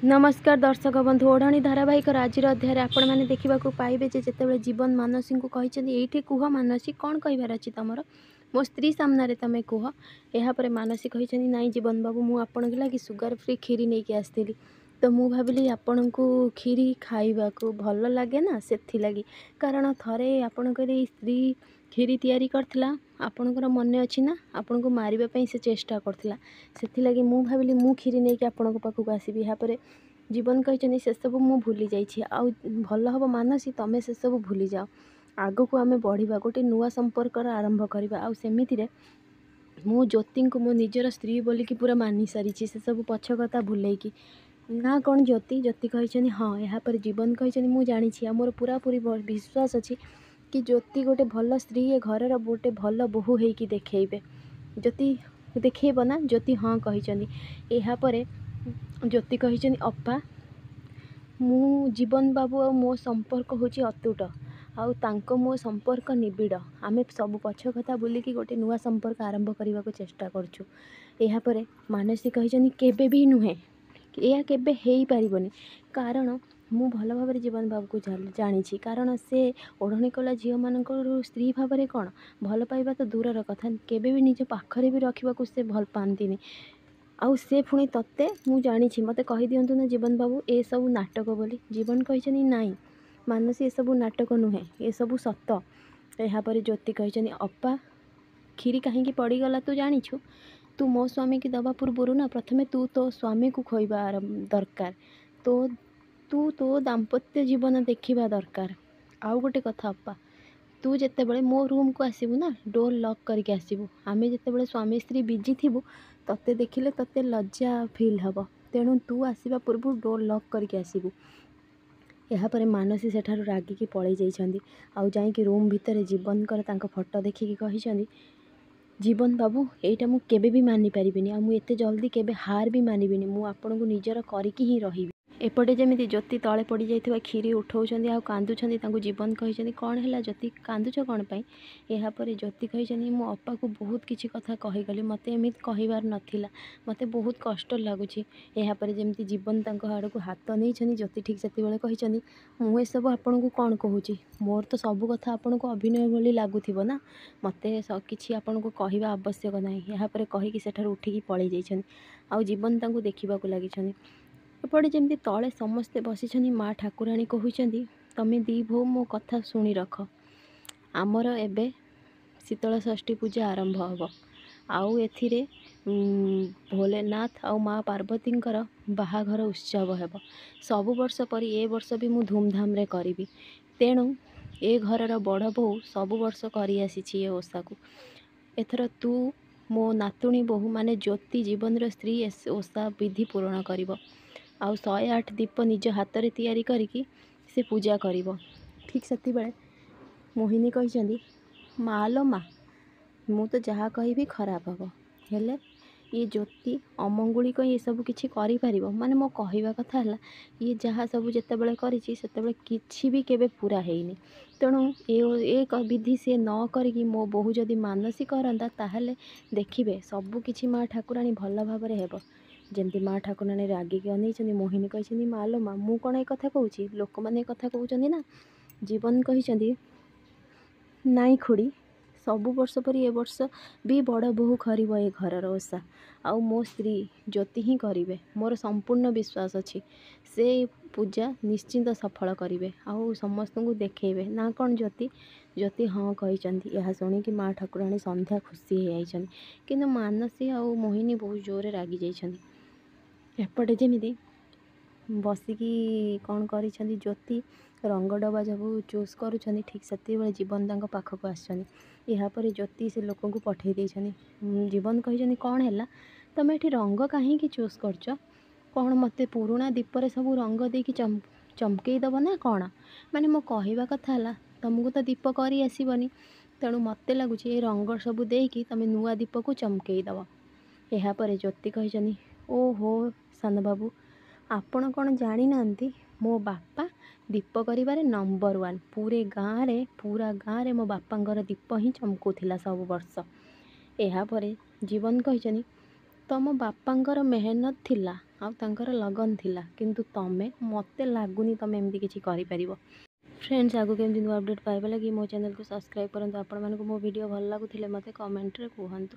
नमस्कार दर्शक बंधु ओढ़णी धारावाहिक आज अध्याय आपण मैंने देखा पाइबे जिते जीवन मानसी को ये कुह मानसी कौन कहबार अच्छी तुम मो स्त्री सामने तुम कुह यापर मानसी कही नाई जीवन बाबू मुझे लगे सुगर फ्री खीरी नहीं कि आसती तो मु भाविली आपण को खीरी खाइबा को भल लगे ना से लगी कारण थरे आपण स्त्री खीरी तैयारी करथिला आपणकर मन अच्छी ना आपण को मारिबा से चेष्टा करथिला से लगी मु भाविली मु खीरी नहीं कि आपण पाखक आसबि यापर जीवन कही से सब मु भूली जाइए आउ भल हम मानसी तुम से सब भूली जाओ आग को आम बढ़ा गोटे नुआ संपर्क आरंभ करवा आउ सेमिति मु ज्योति को मो निजर स्त्री बोलिकी पूरा मानि सारी से सब पछ कथा भूलैकी ना कौन ज्योति ज्योति कही हाँ यापर जीवन कही मुझे जानी मोर पूरा पूरी विश्वास अच्छी कि ज्योति गोटे भल स्त्री ए घर गोटे भल बोहू होगी देखेबे ज्योति देखेब ना ज्योति हाँ कही यापर ज्योति कही अपा मु जीवन बाबू आ मो संपर्क होची अतुट आउ तांको मो संपर्क निबिड़ आमे सब पछ कथा बुलिकी गोटे नुआ संपर्क आरंभ करने को चेष्टा करछु यापर मानसी कही केबे भी नुहे या केबे हेई पारिबनी कारण मु भल भाव जीवन बाबू को जानी कारण से ओढ़णी कला झील मान स्त्री भाव में कौन भल पाइबा तो दूरर कथा केबे भी निज पाखरे भी रखा से भल पाती आउ से पुणी तत्ते मु जानी मते कही दिंतु ना जीवन बाबू ए सब नाटक बोली जीवन कही नाई मानसी ए सब नाटक नुहे ए सब सत यापर ज्योति कही अपा खीरी कहीं पड़गला तू जानीछु तू मो स्वामी की दबा पूर्वर ना प्रथमे तू तो स्वामी को खोइबा दरकार तो तू तो दाम्पत्य जीवन देखा दरकार आउ गोटे कथा अपा तू जिते बड़े मो रूम को आसबू ना डोर लॉक करके आसबू आमे जिते स्वामी स्त्री बिजी थी तते देखिले तते लज्जा फील हम तेणु तू आसवा पूर्व डोर लॉक करके आसबू यापर मानसी सेठारु रागिकी पलि जाइछन्ती आउ जाइकी रूम भितर जीवन कर फोटो देखिकी कहिछन्ती जीवन बाबू एटा मु केबे भी मानि पारिबिनी आ मु एते जल्दी केबे हार भी मानिबिनी मु आपन को निजर करिकी ही रहिबी एपटे जमी ज्योति तले पड़ जाइथिबा खीरी उठाउछन्ती आ कांदुछन्ती तांको जीवन कहिछन्ती कौन है ज्योति कांदुछ कौन पाई यापर ज्योति कहिछन्ती मो अपा को बहुत किछि कथा कहिगली मते एमित कहिबार नथिला मते बहुत कष्ट लागुछि यापर जमी जीवन तांको हाड़ को हाथ नहीं ज्योति ठीक से कहिछन्ती मु ए सब आपन को कौन कहूछि मोर तो सब कथा आपन को अभिनय भली लागुथिबो ना मते किछि आपन को कहिबा आवश्यक नाही यापर कहिकी सेठार उठिकी पळै जाइछन्ती आ जीवन तांको देखिबाकू लागिछन्ती एपटे जमी तले समस्ते बसी माँ ठाकुराणी कहते तमें दी भो मो कथा शुणी रख आमर एबे शीतल षष्ठी पूजा आरंभ हम आउ एथिरे भोलेनाथ आउ माँ पार्वतींकर बाहाघर उत्सव हेब सबु वर्ष परी ए वर्ष भी मु धूमधाम रे करी तेणु ए घरर बड़ बोहू सबु वर्ष करी आसी ए ओषा को एथर तू मो नातुणी बोहू माने ज्योति जीवन स्त्री ओषा विधि पूरण कर आउ 108 दीप निज हाथ में तैयारी करिकी से पूजा करिवो ठीक से मोहिनी कही मालो माँ मु तो जहाँ कहि खराब हम हेले ये ज्योति अमंगुलिक ये सब किछि करि परिबो माने मो कहवा कथा है ये जहाँ सब जिते करिछि सेतेबेले किछि भी केबे पूरा हेइनी तेणु एक विधि से न करिकी मो बोहू जदि मानसी करंता ताहले देखिबे सब किछि माँ ठाकुराणी भल भाव में हेब जमती माँ ठाकुराणी रागिकी अनैछन्ती मोहिनी कही मालो माँ मु कौन एक कथा कहूँ लोक मैंने कथा कहते ना जीवन कही नाई खुड़ी सबु वर्ष पर ए वर्ष भी बड़ बोहू खरीब ए घरर ओषा आउ मो स्त्री ज्योति ही करेंगे मोर संपूर्ण विश्वास अच्छी से पूजा निश्चिंत सफल करेंगे आउ समस्त को देखेबे ना कौन ज्योति ज्योति हाँ कही यह शुणिकी माँ ठाकुराणी संध्या खुशी हो कि मानसी आउ मोहिनी बहुत जोरे रागी जाइछन्ती एपटे जमी बसिकी कौन कर ज्योति रंग डबा जब चूज करुँच ठीक से जीवन तांको पाखक आसपर ज्योति से लोक को पठे देछन्ती जीवन कही कौन है तुम ये रंग कहीं चूज करछ कौन मत पुराणा दीपर सब रंग देकी चमकई दब ना कौन माने मो कहवा कथा है तुमको तो दीप कर आसबनी तेणु मत लगुच ये रंग सब देकी तुम नुआ दीप को चमकई दब यापर ज्योति कही ओहो सान बाबू आपण कौन जानी नांती मो बापा दीप करिबारे नंबर 1 पूरा गाँव रे मो बापांगर दीप ही चमकुथिला सब वर्ष यापर जीवन कही तुम बापांगर मेहनत थिला ଆଉ ତାଙ୍କର লগନ ଥିଲା, କିନ୍ତୁ ତମେ ମୋତେ ଲାଗୁନି ତମେ ଏମିତି କିଛି କରିପାରିବ। फ्रेंड्स आगु केमती नुआ अपडेट पाइबा लगी मो चैनल को सब्सक्राइब करंतु। आपन मानको मो वीडियो भल लागुथिले मते कमेंट रे कहंतु।